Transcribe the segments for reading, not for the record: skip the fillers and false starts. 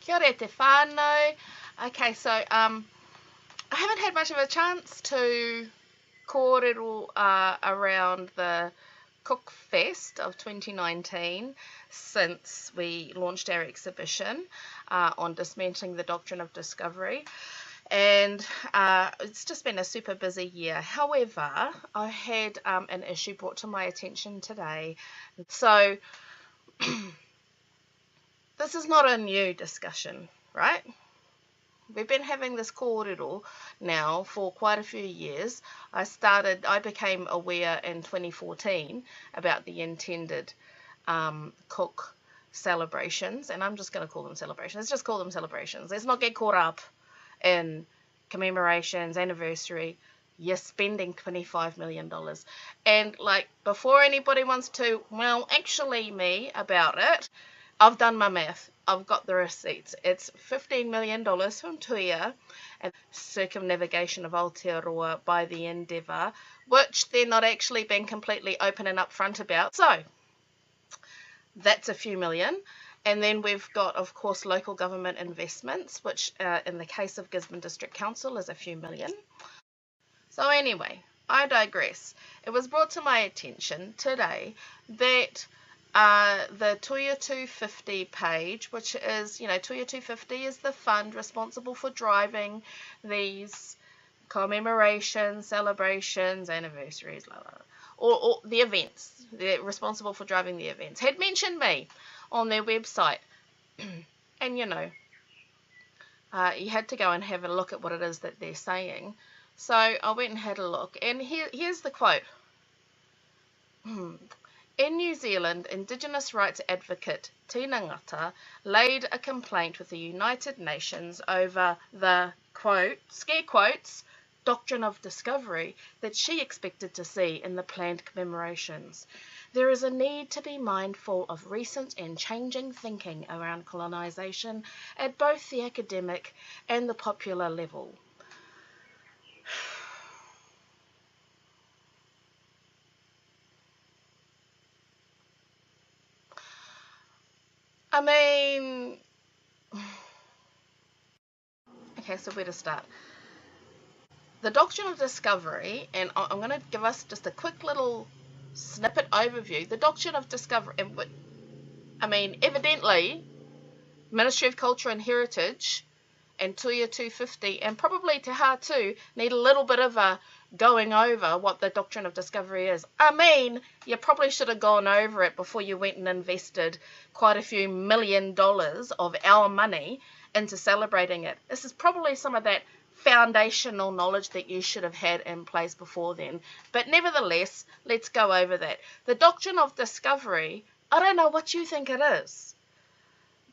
Kia ora te whānau. Okay, so I haven't had much of a chance to kōrero around the Cook Fest of 2019 since we launched our exhibition on dismantling the doctrine of discovery. And it's just been a super busy year. However, I had an issue brought to my attention today. So this is not a new discussion, right? We've been having this kōrero now for quite a few years. I became aware in 2014 about the intended Cook celebrations, and I'm just going to call them celebrations. Let's just call them celebrations. Let's not get caught up in commemorations, anniversary. You're spending $25 million. And like, before anybody wants to, well, actually me about it, I've done my math. I've got the receipts. It's $15 million from Tuia and circumnavigation of Aotearoa by the Endeavour, which they're not actually being completely open and upfront about. So that's a few million. And then we've got, of course, local government investments, which in the case of Gisborne District Council is a few million. So anyway, I digress. It was brought to my attention today that the Tuia 250 page, which is, Tuia 250 is the fund responsible for driving these commemorations, celebrations, anniversaries, or the events. They're responsible for driving the events. Had mentioned me on their website. And, you had to go and have a look at what it is that they're saying. So I went and had a look. And here's the quote. In New Zealand, Indigenous rights advocate Tina Ngata laid a complaint with the United Nations over the, quote, scare quotes, doctrine of discovery that she expected to see in the planned commemorations. There is a need to be mindful of recent and changing thinking around colonisation at both the academic and the popular level. I mean, okay, so where to start? The doctrine of discovery, and I'm going to give us just a quick little snippet overview. The doctrine of discovery, evidently, Ministry of Culture and Heritage and Tuia 250 and probably Te Ha too need a little bit of a going over what the doctrine of discovery is. You probably should have gone over it before you went and invested quite a few $1 million of our money into celebrating it. This is probably some of that foundational knowledge that you should have had in place before then. But nevertheless, let's go over that. The doctrine of discovery, I don't know what you think it is,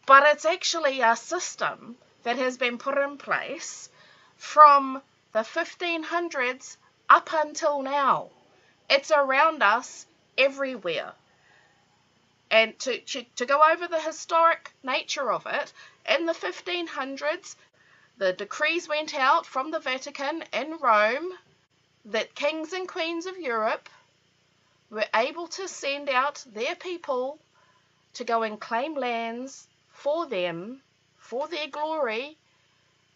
but it's actually a system that has been put in place from the 1500s up until now. It's around us everywhere. And to go over the historic nature of it, in the 1500s, the decrees went out from the Vatican in Rome that kings and queens of Europe were able to send out their people to go and claim lands for them, for their glory,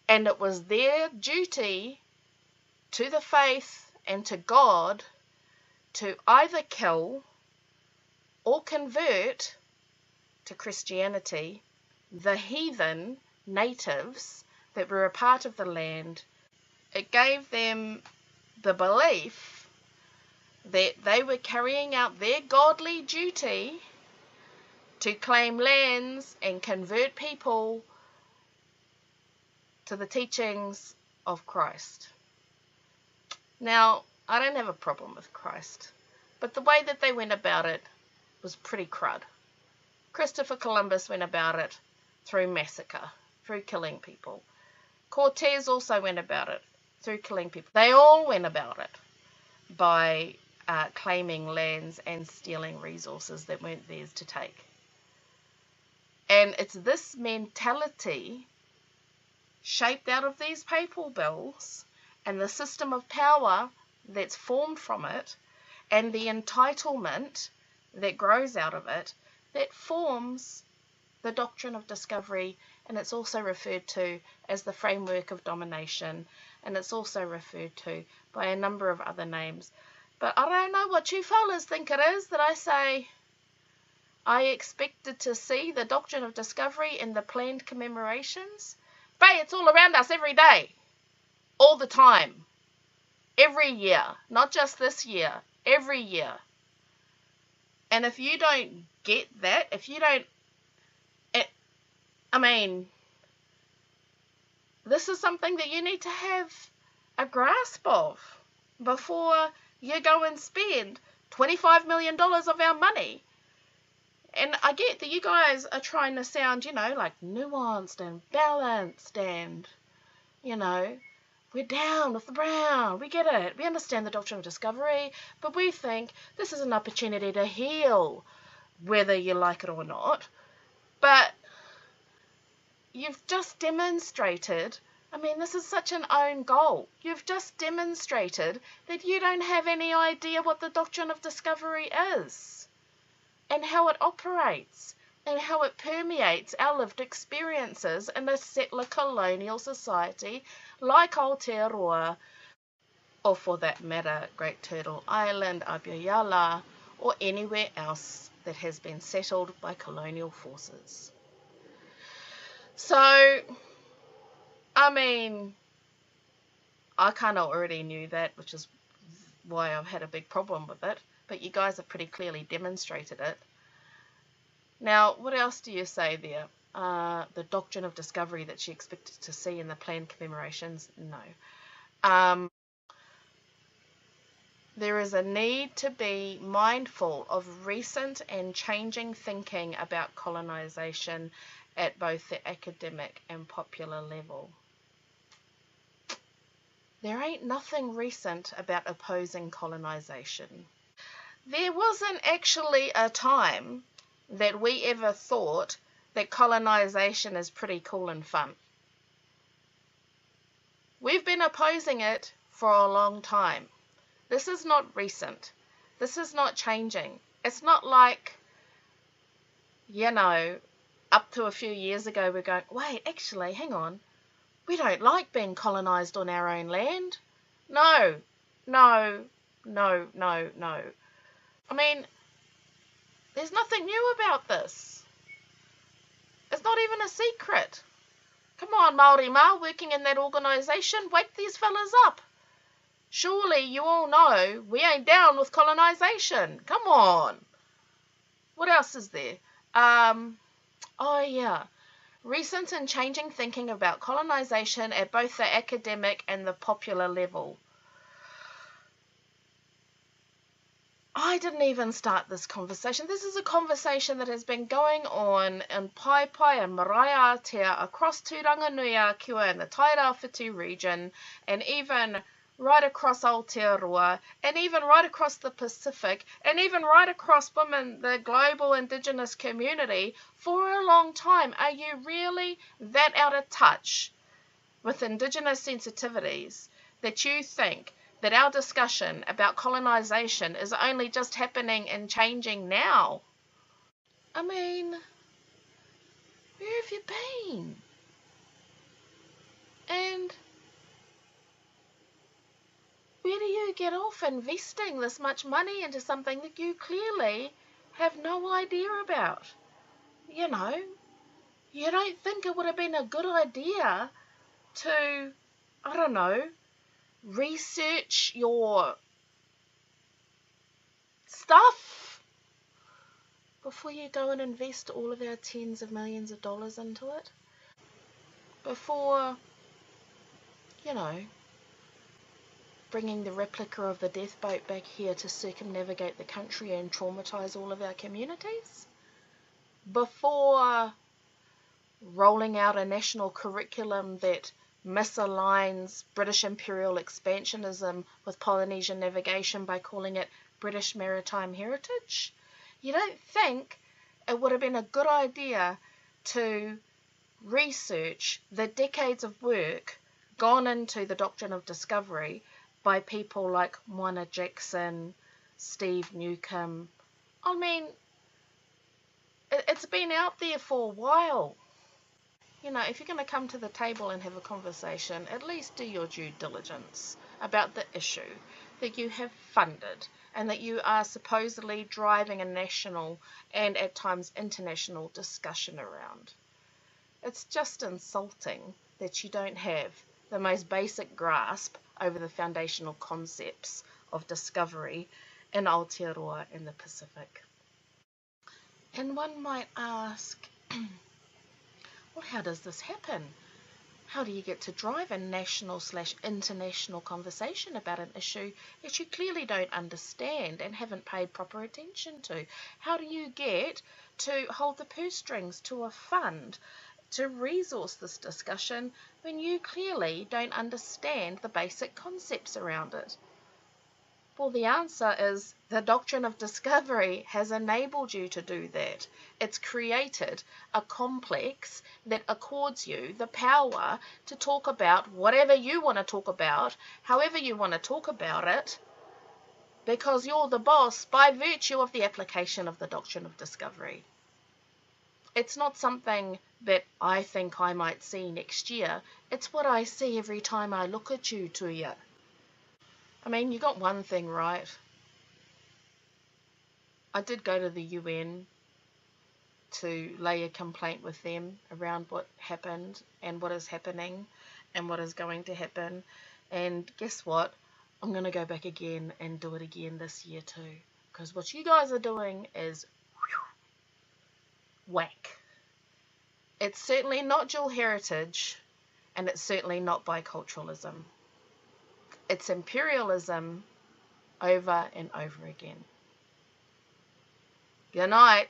and it was their duty to the faith and to God to either kill or convert to Christianity the heathen natives that were a part of the land. It gave them the belief that they were carrying out their godly duty to claim lands and convert people to the teachings of Christ. Now, I don't have a problem with Christ, but the way that they went about it was pretty crud. Christopher Columbus went about it through massacre, through killing people. Cortez also went about it through killing people. They all went about it by claiming lands and stealing resources that weren't theirs to take. And it's this mentality shaped out of these papal bills and the system of power that's formed from it and the entitlement that grows out of it that forms the doctrine of discovery, and it's also referred to as the framework of domination, and it's also referred to by a number of other names. But I don't know what you fellas think it is that I say I expected to see the doctrine of discovery in the planned commemorations. But it's all around us every day, all the time, every year, not just this year, every year. And if you don't get that, if you don't, this is something that you need to have a grasp of before you go and spend $25 million of our money. And I get that you guys are trying to sound, like nuanced and balanced and, we're down with the brown. We get it. We understand the doctrine of discovery, but we think this is an opportunity to heal, whether you like it or not. But you've just demonstrated, this is such an own goal. You've just demonstrated that you don't have any idea what the doctrine of discovery is and how it operates and how it permeates our lived experiences in a settler colonial society like Aotearoa, or for that matter, Great Turtle Island, Aotearoa, or anywhere else that has been settled by colonial forces. So, I kind of already knew that, which is why I've had a big problem with it, but you guys have pretty clearly demonstrated it. Now, what else do you say there? The doctrine of discovery that she expected to see in the planned commemorations? No. There is a need to be mindful of recent and changing thinking about colonization at both the academic and popular level. There ain't nothing recent about opposing colonization. There wasn't actually a time that we ever thought that colonization is pretty cool and fun. We've been opposing it for a long time. This is not recent. This is not changing. It's not like, up to a few years ago we're going, wait, actually, hang on. We don't like being colonized on our own land. No. There's nothing new about this. It's not even a secret. Come on, Māori Ma, working in that organisation, wake these fellas up. Surely you all know we ain't down with colonisation. Come on. What else is there? Recent and changing thinking about colonisation at both the academic and the popular level. I didn't even start this conversation. This is a conversation that has been going on in Paipai and Marae Aotea across Turanganui Kua and the Tairawhitu region, and even right across Aotearoa, and even right across the Pacific, and even right across the global Indigenous community for a long time. Are you really that out of touch with Indigenous sensitivities that you think that our discussion about colonisation is only just happening and changing now? Where have you been? And where do you get off investing this much money into something that you clearly have no idea about? You don't think it would have been a good idea to, research your stuff before you go and invest all of our tens of millions of dollars into it? Before, bringing the replica of the death boat back here to circumnavigate the country and traumatise all of our communities? Before rolling out a national curriculum that misaligns British imperial expansionism with Polynesian navigation by calling it British Maritime Heritage? You don't think it would have been a good idea to research the decades of work gone into the doctrine of discovery by people like Moana Jackson, Steve Newcomb? It's been out there for a while. You know, if you're going to come to the table and have a conversation, at least do your due diligence about the issue that you have funded and that you are supposedly driving a national and at times international discussion around. It's just insulting that you don't have the most basic grasp over the foundational concepts of discovery in Aotearoa in the Pacific. And one might ask, well, how does this happen? How do you get to drive a national/international conversation about an issue that you clearly don't understand and haven't paid proper attention to? How do you get to hold the purse strings to a fund to resource this discussion when you clearly don't understand the basic concepts around it? Well, the answer is the doctrine of discovery has enabled you to do that. It's created a complex that accords you the power to talk about whatever you want to talk about, however you want to talk about it, because you're the boss by virtue of the application of the doctrine of discovery. It's not something that I think I might see next year. It's what I see every time I look at you, Tuia. I mean, you got one thing right. I did go to the UN to lay a complaint with them around what happened and what is happening and what is going to happen. And guess what? I'm going to go back again and do it again this year too. Because what you guys are doing is whack. It's certainly not dual heritage, and it's certainly not biculturalism. It's imperialism over and over again. Good night.